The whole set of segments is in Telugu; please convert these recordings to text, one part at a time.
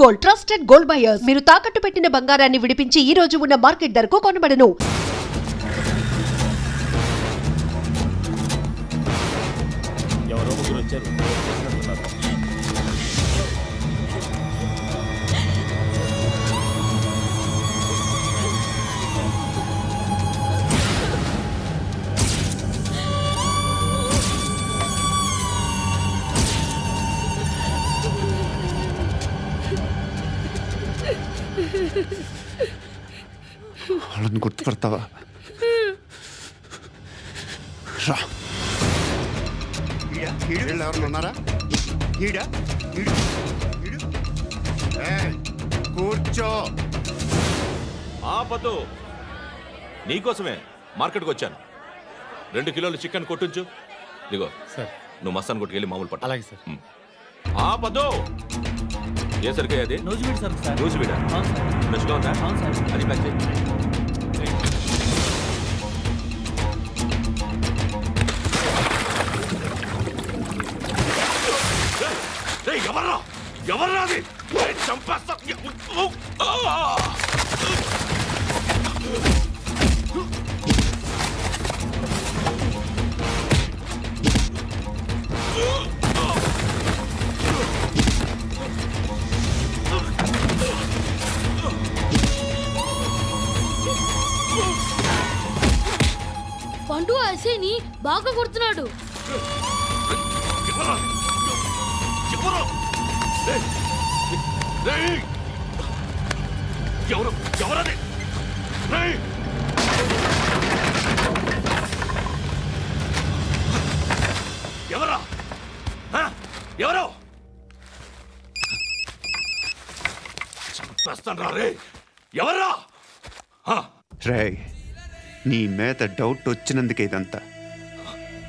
Gold, trusted gold buyers. మీరు తాకట్టు పెట్టిన బంగారాన్ని విడిపించి ఈ రోజు ఉన్న మార్కెట్ ధరకు కొనబడను. ఎవరో ముగ్గురు వచ్చారు. వాళ్ళని గుర్తుపడతావా? రా. ఎవరు ఉన్నారా? కూర్చో. ఆపదు. నీకోసమే మార్కెట్కి వచ్చాను. 2 కిలోలు చికెన్ కొట్టించు. ఇదిగో సార్, నువ్వు మస్తాన్ కొట్టుకెళ్ళి మామూలు పట్టు. అలాగే సార్. ఆపదు. ఏ సరికే అది? నూజివీడు సార్. సార్ నూజివీడా? అవును సార్. ఫ్రెష్గా ఉందా? అవును సార్. అది ప్యాక్ చేయి. ఎవర్రా ఎవర్రా అది? చంపేస్తా. పండు ఐసేని బాగా కొడుతున్నాడు. ఎవరది? ఎవరా? ఎవరు? చంపేస్తాను రే. ఎవర్రా? రేయ్, నీ మీద డౌట్ వచ్చినందుకే ఇదంతా.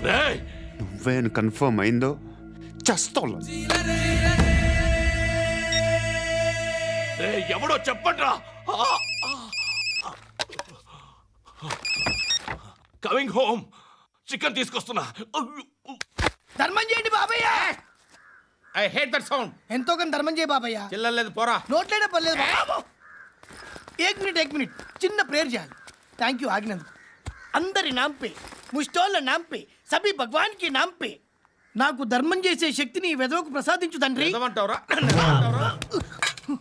రే నువ్వేను కన్ఫర్మ్ అయిందో చేస్తావు. ఎవడో చెప్పండ్రా. Coming home. చికెన్ తీసుకొస్తున్నా. ధర్మం చేయండి బాబయ్య. I hate that sound. ఎంతో కొంత ధర్మం చేయ బాబయ్య. చిల్లలేదు పోరా. నోట్లేనే పర్లేదు బాబు. ఏక్ మినిట్ చిన్న ప్రేయర్ చేయాలి. థ్యాంక్ యూ ఆగినందుకు. అందరి నాంపే, ముష్టోళ్ళ నాంపే, సభి భగవాన్ కి నాంపే నాకు ధర్మం చేసే శక్తిని ఈ వెదవకు ప్రసాదించు తండ్రి. ఏమంటావురా?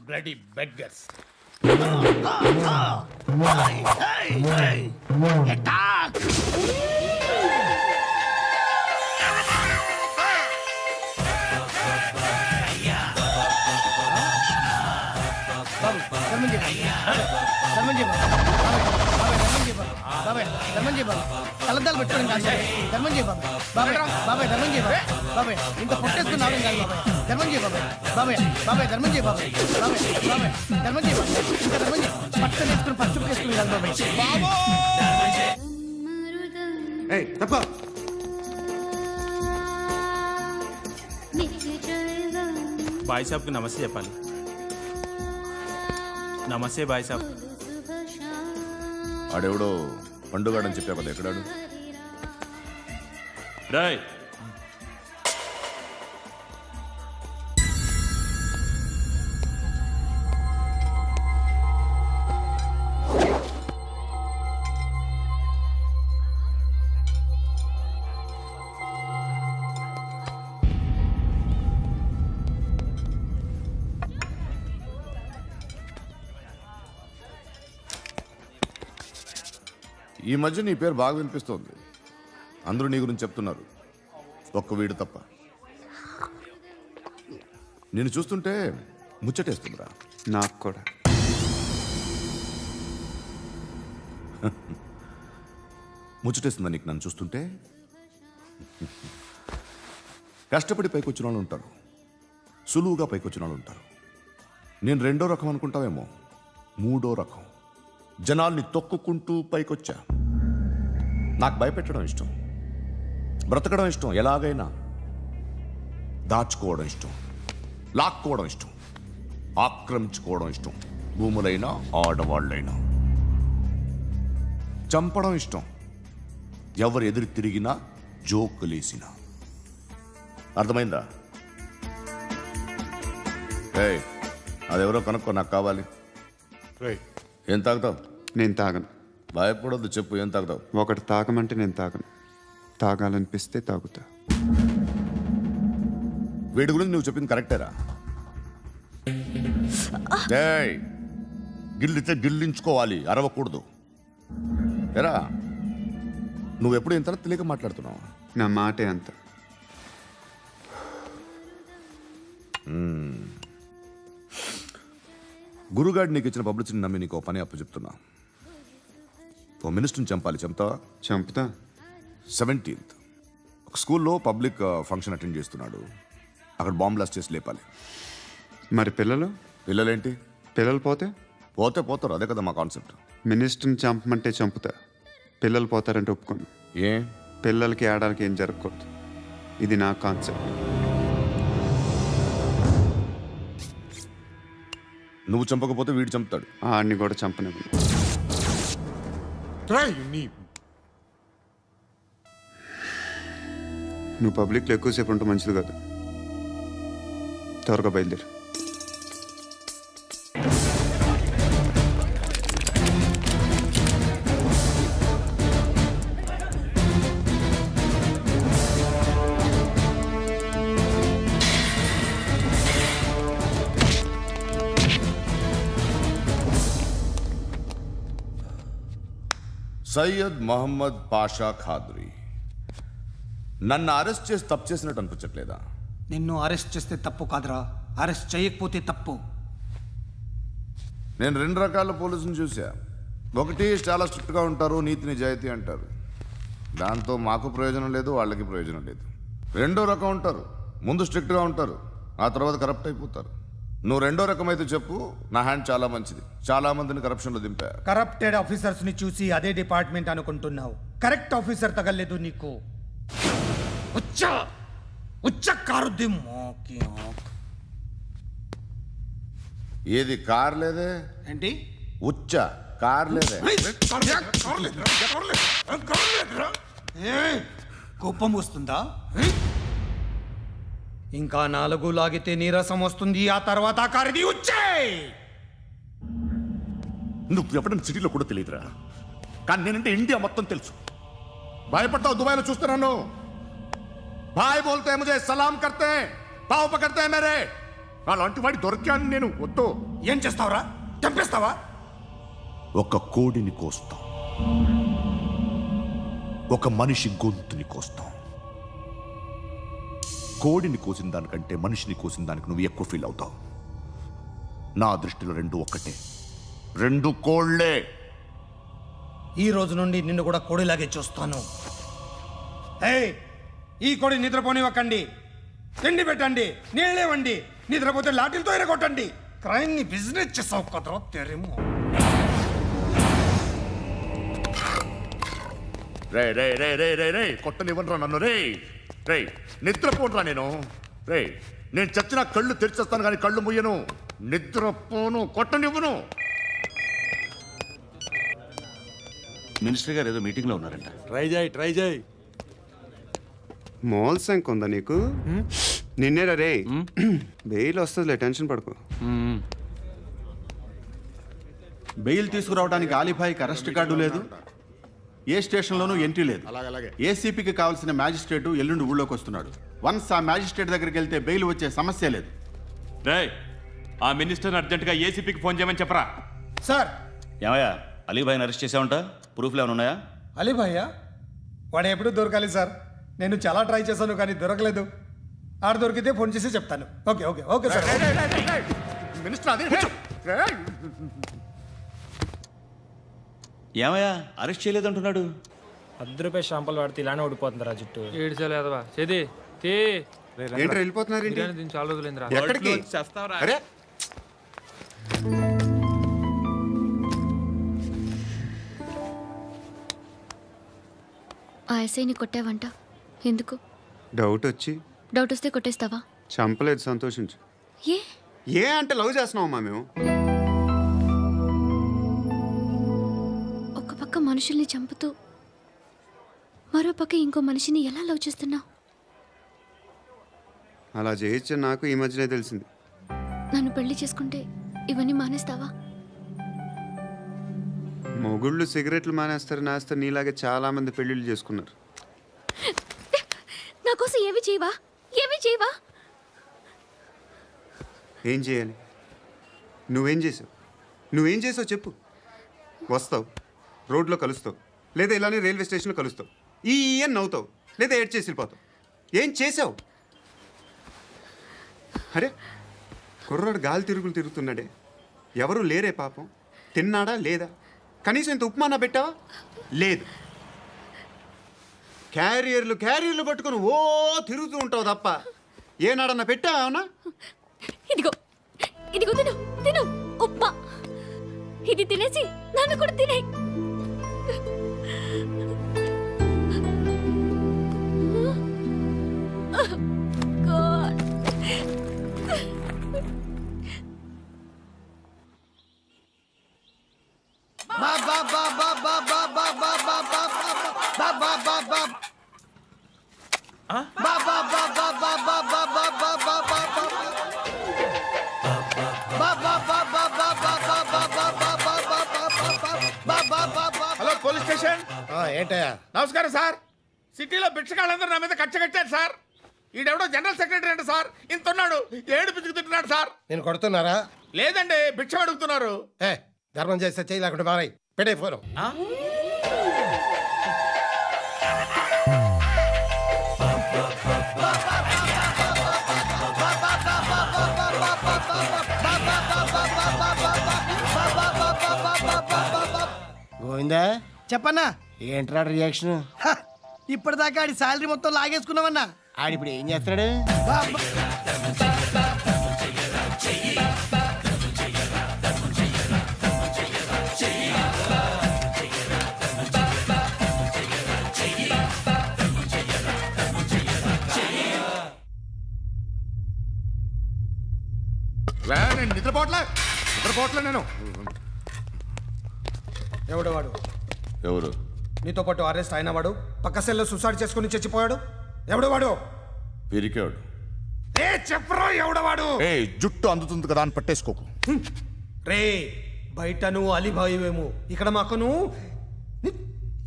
Bloody beggars. అటాక్. బాబు ధర్మం చేయ. ధర్మం చేయ బాబాయ్. ధర్మం చేయ బాబు. కలద్దాలు పెట్టుకోవడం కాదు ధర్మం చేయ బాబాయ్. బాబాయ్ ధర్మం చేయ బాబాయ్. ఇంత పొట్టేసుకుని రావడం కాదు బాబాయ్. ధర్మం చేయ బాబాయ్. ధర్మం చేయ బాబాయ్. ధర్మం చేయ బాబాయ్. ఇంకా ధర్మం చేయ. పట్టణ వేసుకుని పచ్చుకు వేసుకుని కాదు బాబాయ్. తప్ప బాయ్ సాబ్కి నమస్తే చెప్పాలి. నమస్తే బాయ్ సాబ్. ఆడెవడో పండుగాడని చెప్పా కదా, ఎక్కడాడు? రాయ్ ఈ మధ్య నీ పేరు బాగా వినిపిస్తోంది. అందరూ నీ గురించి చెప్తున్నారు, ఒక్క వీడు తప్ప. నేను చూస్తుంటే ముచ్చటేస్తుందిరా. నాకు కూడా. ముచ్చటేస్తుందా నీకు నన్ను చూస్తుంటే? కష్టపడి పైకొచ్చిన వాళ్ళు ఉంటారు, సులువుగా పైకొచ్చిన వాళ్ళు ఉంటారు. నేను 2వ రకం అనుకుంటావేమో, 3వ రకం. జనాల్ని తొక్కుకుంటూ పైకొచ్చా. నాకు భయపెట్టడం ఇష్టం, బ్రతకడం ఇష్టం, ఎలాగైనా దాచుకోవడం ఇష్టం, లాక్కోవడం ఇష్టం, ఆక్రమించుకోవడం ఇష్టం. భూములైనా ఆడవాళ్ళైనా చంపడం ఇష్టం, ఎవరు ఎదురు తిరిగినా జోకులేసినా. అర్థమైందా? అదెవరో కనుక్కో, నాకు కావాలి. ఏం తాగుతావు? నేను తాగను. భయపడొద్దు, చెప్పు ఏం తాగుతావు? ఒకటి తాగమంటే నేను తాగను. తాగాలనిపిస్తే తాగుతా. వీడి గురించి నువ్వు చెప్పింది కరెక్టేరా? డేయ్, గిల్లితే గిల్లించుకోవాలి, అరవకూడదు. ఎరా, నువ్వెప్పుడు ఇంత తెలియక మాట్లాడుతున్నావు? నా మాటే అంత. గురుగాడు నీకు ఇచ్చిన పబ్లిసిటీని నమ్మి నీకు ఓ పని అప్పు చెప్తున్నా. ఓ మినిస్టర్ని చంపాలి, చంపుతావా? చంపుతా. 17th ఒక స్కూల్లో పబ్లిక్ ఫంక్షన్ అటెండ్ చేస్తున్నాడు. అక్కడ బాంబ్ బ్లాస్ట్ చేసి లేపాలి. మరి పిల్లలు? పిల్లలేంటి? పిల్లలు పోతే పోతే పోతారు, అదే కదా మా కాన్సెప్ట్. మినిస్టర్ని చంపమంటే చంపుతా. పిల్లలు పోతారంటే ఒప్పుకోను. ఏ? పిల్లలకి ఆడడానికి ఏం జరగకూడదు. ఇది నా కాన్సెప్ట్. నువ్వు చంపకపోతే వీడు చంపుతాడు. ఆడిని కూడా చంపనివ్వను. నువ్వు పబ్లిక్లో ఎక్కువసేపు ఉంటే మంచిది కాదు. త్వరగా బయలుదేరు. సయ్యద్ మహమ్మద్ పాషా ఖాద్రీ. నన్ను అరెస్ట్ చేసి తప్పు చేసినట్టు అనిపించట్లేదా? నిన్ను అరెస్ట్ చేస్తే తప్పు కాదురా, అరెస్ట్ చేయకపోతే తప్పు. నేను 2 రకాల పోలీసుని చూసా. ఒకటి చాలా స్ట్రిక్ట్గా ఉంటారు, నీతి నిజాయితీ అంటారు. దాంతో మాకు ప్రయోజనం లేదు, వాళ్ళకి ప్రయోజనం లేదు. 2వ రకం ఉంటారు, ముందు స్ట్రిక్ట్గా ఉంటారు, ఆ తర్వాత కరప్ట్ అయిపోతారు. నువ్వు 2వ రకం అయితే చెప్పు. నా హ్యాండ్ చాలా మంచిది, చాలా మందిని కరప్షన్లో దింపా. కరప్టెడ్ ఆఫీసర్స్ ని చూసి అదే డిపార్ట్మెంట్ అనుకుంటున్నావు. కరెక్ట్ ఆఫీసర్ తగలేదు నీకు. ఉచ్చ కారుద్ది మోకి. ఏది కార్ లేదే? ఏంటి? ఉచ్చ కార్ లేదే? కోపం వస్తుందా? ఇంకా 4 లాగితే నీరసం వస్తుంది. ఆ తర్వాత కారిది ఉచ్చే. నువ్వు ఎప్పుడైనా సిటీలో కూడా తెలియదురా, కానీ నేనంటే ఇండియా మొత్తం తెలుసు. భయపడతావు? దుబాయ్లో చూస్తున్నాను. భాయ్ బోల్తే ముజే సలాం కర్తే, పావు పకడ్తే మేరే. అలాంటి వాడి దొరికాను నేను. వద్దు. ఏం చేస్తావురా? చంపేస్తావా? ఒక కోడిని కోస్తాం, ఒక మనిషి గొంతుని కోస్తాం. కోడిని కోసిన దానికంటే మనిషిని కోసిన దానికి నువ్వు ఎక్కువ ఫీల్ అవుతావు. నా దృష్టిలో 2 ఒక్కటే, 2 కోళ్లే. ఈ రోజు నుండి నిన్ను కూడా కోడిలాగే చూస్తాను. ఈ కోడి నిద్రపోనివ్వకండి. తిండి పెట్టండి, నీళ్ళేవండి. నిద్రపోతే లాఠీలతో ఎరగొట్టండి. క్రైమ్ ని బిజినెస్ చేసావు కదరా తెరేమో. రే రే రే రే రే రే కొట్టనివ్వనరా నన్ను. రే రే నిద్రపోనరా నేను. రే నేను చచ్చిన కళ్ళు తెరిచేస్తాను కానీ కళ్ళు ముయ్యను. నిద్రపోను, కొట్టనివ్వను. మినిస్టర్ గారు ఏదో మీటింగ్లో ఉన్నారంట. ట్రై చేయి. మోల్ సంక్ ఉందా నీకు? నిన్నేరా రే. బెయిల్ వస్తుందిలే, టెన్షన్ పడుకో. బెయిల్ తీసుకురావడానికి ఆలిభాయికి అరెస్ట్ కార్డు లేదు, ఏ స్టేషన్లోనూ ఎంట్రీ లేదు. ఏసీపీకి కావాల్సిన మ్యాజిస్ట్రేటు ఎల్లుండి ఊళ్ళోకి వస్తున్నాడు. వన్స్ ఆ మ్యాజిస్ట్రేట్ దగ్గరికి వెళ్తే బెయిల్ వచ్చే సమస్య లేదు. రేయ్, ఆ మినిస్టర్ని అర్జెంటుగా ఏసీపీకి ఫోన్ చేయమని చెప్పరా. సార్. ఏమయ్యా, అలీభాయిని అరెస్ట్ చేసావంట? ప్రూఫ్లు ఏమైనా ఉన్నాయా? అలీ భయ్యా వాడు ఎప్పుడు దొరకాలి సార్. నేను చాలా ట్రై చేశాను కానీ దొరకలేదు. ఆడ దొరికితే ఫోన్ చేసి చెప్తాను. Okay okay okay sir. Minister అదే. ఏమయ్యా, అరెస్ట్ చేయలేదంటున్నాడు? ₹10 షాంపల్ వాడితే ఇలానే ఓడిపోతుందిరా జుట్టు. ఏడ్చలేదవా చేది తీ ఏంటి వెళ్ళిపోతున్నారు? దీన్ని చాలా రోజులైందిరా. ఎక్కడికి? అరే ఆ ఎస్ఐని కొట్టావంట, ఎందుకు? డౌట్ వచ్చి. డౌట్ వస్తే కొట్టేస్తావా? చంపలేదు, సంతోషించు. ఏ ఏ అంటే లవ్ చేస్తున్నావమ్మా మేము. ఒక పక్క మనుషుల్ని చంపుతూ మరో పక్క ఇంకో మనిషిని ఎలా లవ్ చేస్తున్నావు? అలా చేయొచ్చు నాకు ఈ మధ్యనే తెలిసింది. నన్ను పెళ్లి చేసుకుంటే ఇవన్నీ మానేస్తావా? మొగుళ్ళు సిగరెట్లు మానేస్తారు నీలాగే చాలా మంది పెళ్ళిళ్ళు చేసుకున్నారు. నా కోసం ఏమి చేయవా? ఏమి చేయవా? ఏం చేయాలి? నువ్వేం చేసావు చెప్పు. వస్తావు, రోడ్లో కలుస్తావు, లేదా ఇలానే రైల్వే స్టేషన్లో కలుస్తావు, ఈ అని నవ్వుతావు, లేదా ఏడ్ చేసి వెళ్ళిపోతావు. ఏం చేసావు? అరే కుర్రాడు గాలి తిరుగుతున్నాడే, ఎవరు లేరే పాపం. తిన్నాడా లేదా? కనీసం ఇంత ఉప్మానా పెట్టావా? లేదు. క్యారియర్లు పట్టుకొని ఓ తిరుగుతూ ఉంటావు తప్ప ఏనాడన్నా పెట్టావా? అవునా? ఇదిగో తిను తిను, ఉప్మా. ఇది తినేసి నన్ను కూడా తినే. Hello police station. ఏంటయ్యా? నమస్కారం సార్. సిటీలో భిక్షగాళ్ళందరూ నా మీద కట్టారు సార్. ఈడెవడో జనరల్ సెక్రటరీ అంట సార్. ఇంత ఉన్నాడు, ఏడు పిచ్చుకు తింటున్నాడు సార్. నేను కొడుతున్నారా? లేదండి, భిక్ష అడుగుతున్నారు. ధర్మం చేస్తే చేయి, లేకుండా మారాయి. పెట్టే ఫోను. గోవిందా, చెప్పన్నా. ఏంట్రా రియాక్షన్? ఇప్పటిదాకా ఆడి శాలరీ మొత్తం లాగేసుకున్నామన్నా. ఆడిప్పుడు ఏం చేస్తున్నాడు? నిద్రపోవట్లే నేను. ఎవడు వాడు? ఎవరు? నీతో పాటు అరెస్ట్ అయిన వాడు, పక్క సెల్లో సూసైడ్ చేసుకుని చచ్చిపోయాడు. ఎవడు వాడు? పిరికాడు. ఏ చెప్పరా ఎవడవాడు? జుట్టు అందుతుంది కదా అని పట్టేసుకోకు. రే బయట నువ్వు అలీబాయివేమో, ఇక్కడ మాకు నువ్వు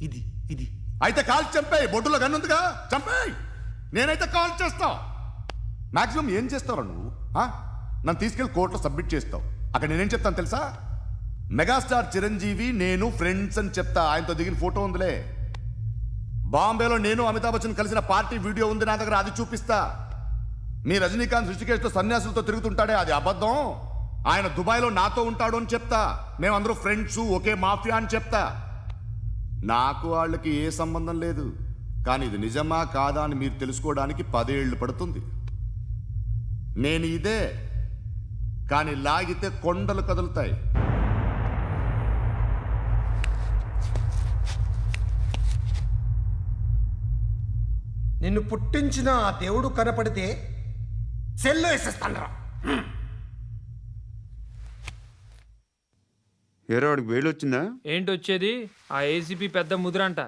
ఇది ఇది. అయితే కాల్ చంపేయి. బొడ్డులో గన్నుందిగా, చంపేయి. నేనైతే కాల్ చేస్తా. మాక్సిమం ఏం చేస్తావు నువ్వు? నన్ను తీసుకెళ్లి కోర్టులో సబ్మిట్ చేస్తావు. అక్కడ నేనేం చెప్తాను తెలుసా? మెగాస్టార్ చిరంజీవి నేను ఫ్రెండ్స్ అని చెప్తా. ఆయనతో దిగిన ఫోటో ఉందిలే. బాంబేలో నేను అమితాబ్ బచ్చన్ కలిసిన పార్టీ వీడియో ఉంది నా దగ్గర, అది చూపిస్తా. మీ రజనీకాంత్ ఋషికేష్తో సన్యాసులతో తిరుగుతుంటాడే, అది అబద్ధం. ఆయన దుబాయ్లో నాతో ఉంటాడు అని చెప్తా. మేమందరూ ఫ్రెండ్స్, ఒకే మాఫియా అని చెప్తా. నాకు వాళ్ళకి ఏ సంబంధం లేదు. కానీ ఇది నిజమా కాదా అని మీరు తెలుసుకోవడానికి 10 ఏళ్ళు పడుతుంది. నేను ఇదే, కానీ లాగితే కొండలు కదులుతాయి. నిన్ను పుట్టించిన ఆ దేవుడు కనపడితే సెల్లో వేసేస్తానరా. ఏరో వాడికి వేలు వచ్చిందా? ఏంటి వచ్చేది? ఆ ఏసీపీ పెద్ద ముద్రంట.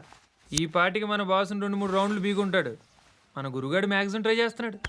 ఈ పాటికి మన బాసుని 2-3 రౌండ్లు బీగుంటాడు. మన గురుగాడు మ్యాగజైన్ ట్రై చేస్తున్నాడు.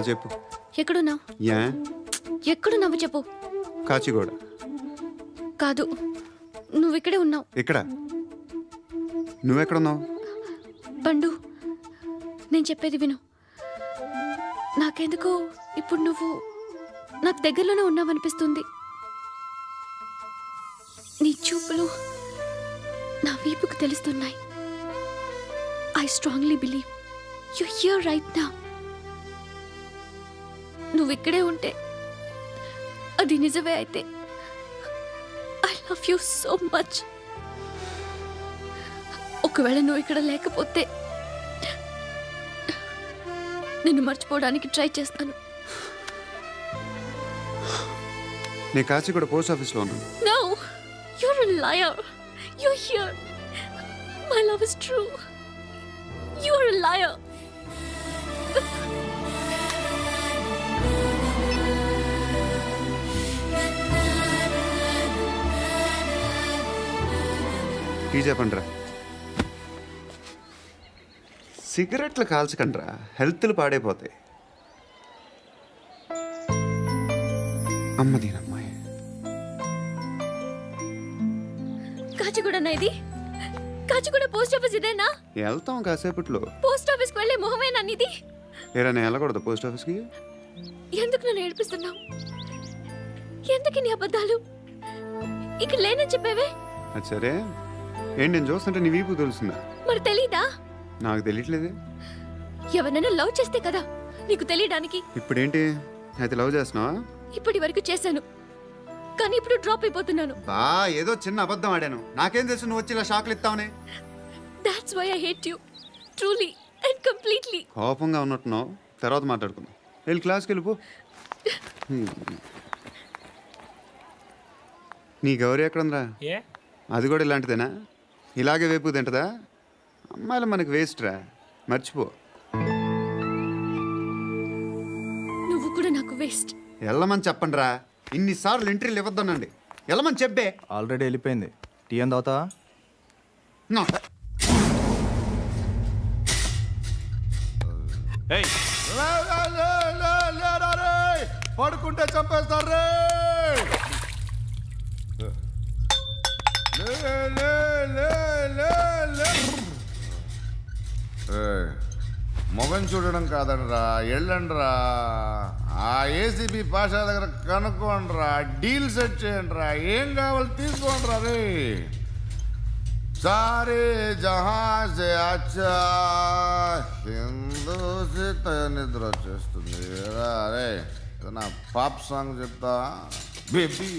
చెప్పు. ఎక్కడున్నావు? ఎక్కడున్నావు చెప్పు. కాచిగూడ. కాదు, నువ్వు ఇక్కడే ఉన్నావు. ఎక్కడ? నువ్వెక్కడున్నావు? పండు, నేను చెప్పేది విను. నాకెందుకో ఇప్పుడు నువ్వు నాకు దగ్గరలోనే ఉన్నావనిపిస్తుంది. నీ చూపులు నా వీపుకు తెలుస్తున్నాయి. I strongly believe you here right now. నువ్వు ఇక్కడే ఉంటే అది నిజమే అయితే I love you so much. ఒకవేళ నువ్వు ఇక్కడ లేకపోతే నిన్ను మర్చిపోవడానికి ట్రై చేస్తాను. నేను కాచిగూడ పోస్ట్ ఆఫీస్లో ఉన్నాను. No, you're a liar. You're here. My love is true. You're a liar. ఈ చెప్పండిరా, సిగరెట్లు కాల్చకండ్రా, హెల్త్లు పాడైపోతాయి. అమ్మదీనమ్మాయి, కాచిగూడనా ఇది? కాచిగూడ పోస్ట్ ఆఫీస్ ఇదేనా? వెళ్తాం కాసేపట్లో. పోస్ట్ ఆఫీస్కి వెళ్ళే మొహమేనా ఇది? ఏరా నేను వెళ్ళకూడదు పోస్ట్ ఆఫీస్కి? ఎందుకు నన్ను ఏడిపిస్తున్నావు? ఎందుకు నీ అబద్ధాలు? ఇక లేనని చెప్పేవే. అది సరే, ఏంటి నేను చూస్తుంటే నీ వీపు తెలుస్తుందా? మరి తెలీదా? నాకు తెలియట్లేదే. ఎవరైనా లవ్ చేస్తే కదా నీకు తెలియడానికి. ఇప్పుడేంటి అయితే లవ్ చేస్తున్నావా? ఇప్పటి వరకు చేశాను, కానీ ఇప్పుడు డ్రాప్ అయిపోతున్నాను. ఏదో చిన్న అబద్ధం ఆడాను, నాకేం తెలుసు నువ్వు వచ్చి ఇలా షాక్లు ఇస్తావనే. That's why I hate you. Truly and completely. కోపంగా ఉన్నట్టున్నావు, తర్వాత మాట్లాడుకుందాం. వెళ్ళి క్లాస్కి వెళ్ళిపో. నీ గౌరీ ఎక్కడుందిరా? ఏ అది కూడా ఇలాంటిదేనా? ఇలాగే వేపు తింటదా? అమ్మాయిలు మనకి వేస్ట్ రా, మర్చిపో. నువ్వు కూడా నాకు వేస్ట్. వెళ్ళమని చెప్పండి రా, ఇన్నిసార్లు ఎంట్రీలు ఇవ్వద్దనండి. వెళ్ళమని చెప్పే. ఆల్రెడీ వెళ్ళిపోయింది. టీ అని తాగుతావా? నా ఏయ్, పడుకుంటే చంపేస్తారు రే. మొగం చూడడం కాదండ్రా, వెళ్ళండ్రా. ఆ ఏసీబీ పాషా దగ్గర కనుక్కోండ్రా, డీల్ సెట్ చేయండిరా, ఏం కావాలి తీసుకోండిరా రే. సారే జహాజే అచ్చా హిందూ సీత నిద్ర వచ్చేస్తుంది రే. నా పాప్ సాంగ్ చెప్తా. Baby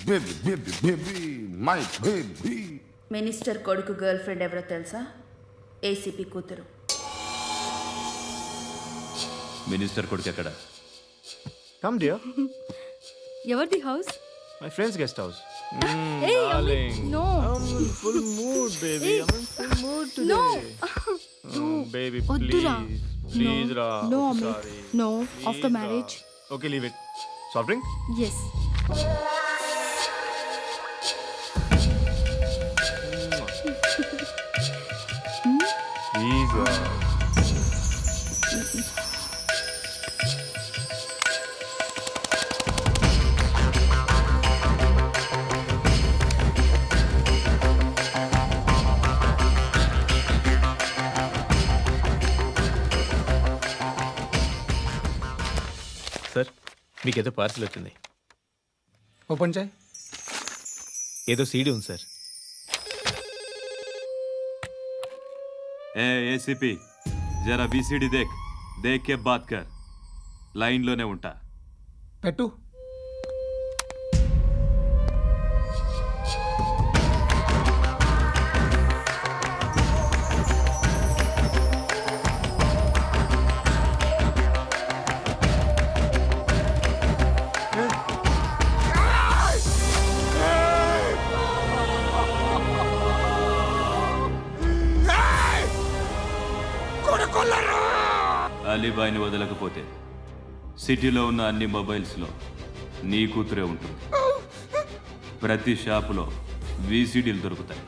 baby baby baby my baby. Minister కొడుకు గర్ల్ ఫ్రెండ్ ఎవరో తెలుసా? ఏసీపీ కూతురు. మినిస్టర్ కొడుకు ఎక్కడ? Come dear. ఎవరిది house? My friends guest house. No. Full mood baby. Full mood today. No. Baby వద్దురా. ప్లీజ్ రా. No, sorry. No, after marriage. Okay, leave it. Soft drink? Yes. Please. Sir, మీకేదో పార్సిల్ వచ్చింది. ఓపెన్ చేయి. ఏదో సీడీ ఉంది సార్. ఏసీపీ జరా బీసీడీ దేక్, దేక్ కే బాత్ కర్. లైన్లోనే ఉంటా. పెట్టు. అలీబాయిని వదలకపోతే సిటీలో ఉన్న అన్ని మొబైల్స్లో నీ కూతురే ఉంటుంది. ప్రతి షాపులో వీసీడీలు దొరుకుతాయి.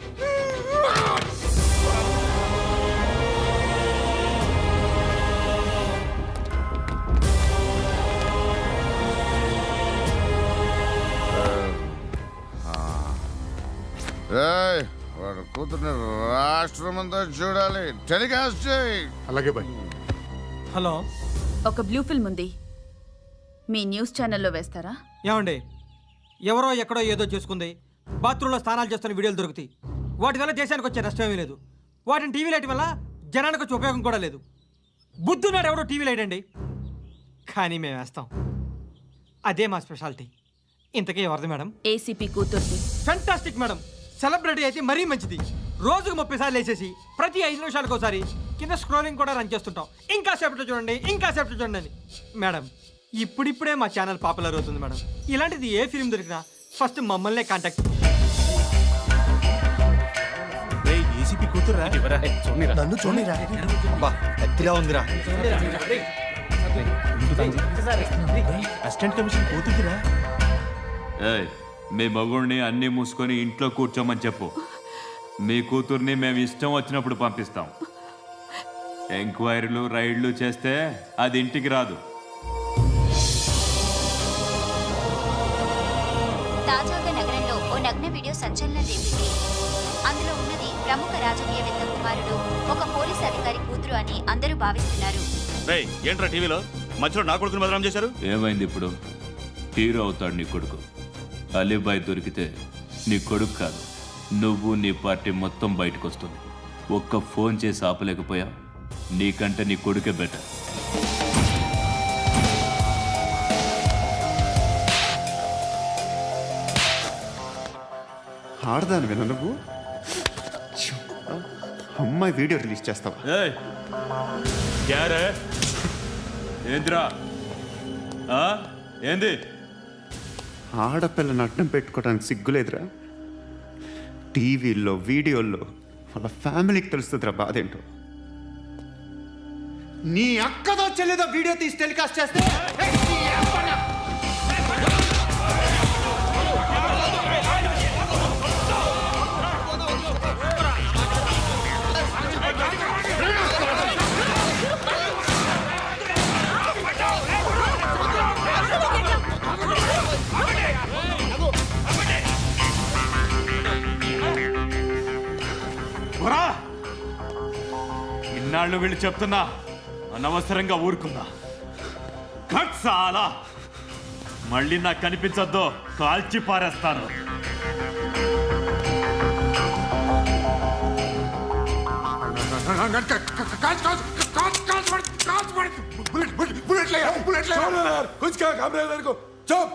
వాడు కూతుర్ని రాష్ట్రం అంతా చూడాలి. టెలికాస్ట్ చేయి. అలాగే బాయ్. హలో, ఒక బ్లూ ఫిల్మ్ ఉంది, మీ న్యూస్ ఛానల్లో వేస్తారా? ఏమండి, ఎవరో ఎక్కడో ఏదో చేసుకుంది, బాత్రూంలో స్నానాలు చేస్తున్న వీడియోలు దొరుకుతాయి. వాటి వల్ల దేశానికి వచ్చే నష్టం ఏమీ లేదు. వాటిని టీవీ లైట్ వల్ల జనానికి వచ్చే ఉపయోగం కూడా లేదు. బుద్ధున్నాడు ఎవడో టీవీ లైట్ అండి, కానీ మేము వేస్తాం. అదే మా స్పెషాలిటీ. ఇంతకీ ఎవరిది మేడం? ఏసీపీ కూతుర్ది. Fantastic madam. సెలబ్రిటీ అయితే మరీ మంచిది. రోజుకు 30 సార్లు వేసేసి ప్రతి 5 నిమిషాలకు ఒకసారి కింద స్క్రోలింగ్ కూడా రన్ చేస్తుంటాం. ఇంకా సేపట్లో చూడండి, ఇంకా సేపట్లో చూడండి అని. మేడం, ఇప్పుడిప్పుడే మా ఛానల్ పాపులర్ అవుతుంది మేడం. ఇలాంటిది ఏ ఫిల్మ్ దొరికినా ఫస్ట్ మమ్మల్నే కాంటాక్ట్. ఏసీపీ కూతురా నన్ను చూడరా ఎత్తిలా ఉందిరా. అసిస్టెంట్ కమిషన్ కూతురురా. ఏయ్, మీ మగుడిని అన్నీ మూసుకొని ఇంట్లో కూర్చోమని చెప్పు. మీ కూతుర్ని మేము ఇష్టం వచ్చినప్పుడు పంపిస్తాం. ఎంక్వైరీలు రైడ్లు చేస్తే అది ఇంటికి రాదు. తాజాగా నగరంలో ఓ నగ్న వీడియో సంచలనం రేపింది. అందులో ఉన్నది ప్రముఖ రాజకీయవేత్త కుమారుడు, ఒక పోలీస్ అధికారి కూతురు అని అందరూ భావిస్తున్నారు. ఏంట్రా టీవీలో మధ్యలో నా కొడుకుని బదనాం చేశారు? ఏమైంది ఇప్పుడు? హీరో అవుతాడు నీ కొడుకు. అలీబాయ్ దొరికితే నీ కొడుకు కాదు, నువ్వు నీ పార్టీ మొత్తం బయటకు వస్తుంది. ఒక్క ఫోన్ చేసి ఆపలేకపోయా? నీకంటే నీ కొడుకే బెటర్. ఆడదాను విన నువ్వు. అమ్మాయి వీడియో రిలీజ్ చేస్తావా? ఏయ్, క్యారే ఏంద్రా? ఏంది? ఆడపిల్లని అడ్డం పెట్టుకోవడానికి సిగ్గులేదురా? టీవీల్లో వీడియోల్లో వాళ్ళ ఫ్యామిలీకి తెలుస్తుందిరా బాధ ఏంటో. నీ అక్కదో చెల్లిదో వీడియో తీసి టెలికాస్ట్ చేస్తే ఇన్నాళ్ళు వీళ్ళు చెప్తున్నా అనవసరంగా ఊరుకుందా. కట్ సాలా, మళ్ళీ నాకు కనిపించొద్దు, కాల్చి పారేస్తాను. बुलेट ले कुछ क्या घबरा को चुप